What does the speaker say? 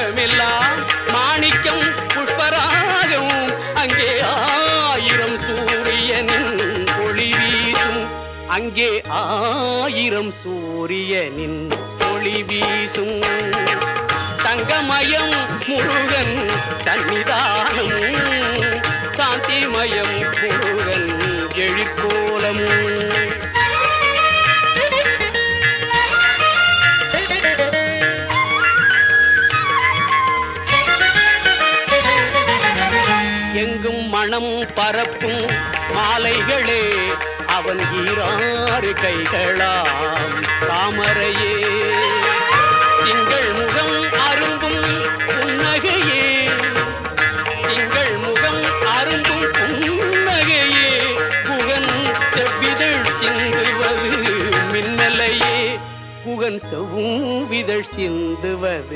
உலகமெல்லாம் மாணிக்கம் புஷ்பராகம் அங்கே 1000 சூரியனின் ஒளி வீசும் அங்கே 1000 சூரியனின் ஒளி வீசும் தங்கமயம் முருகன் சன்னிதானம் சாந்திமயம் முருகன் எழிற்கோலம் எங்கும் மனம் பரப்பும் மாலைகளே அவன் ஈராறு கைகளாம் தாமரையே திங்கள் முகம் அரும்பும் புன்னகையே திங்கள் முகம் அரும்பும் புன்னகையே புகன் செவ்விதழ் சிந்துவது மின்னலையே புகன் செவ்விதழ் சிந்துவது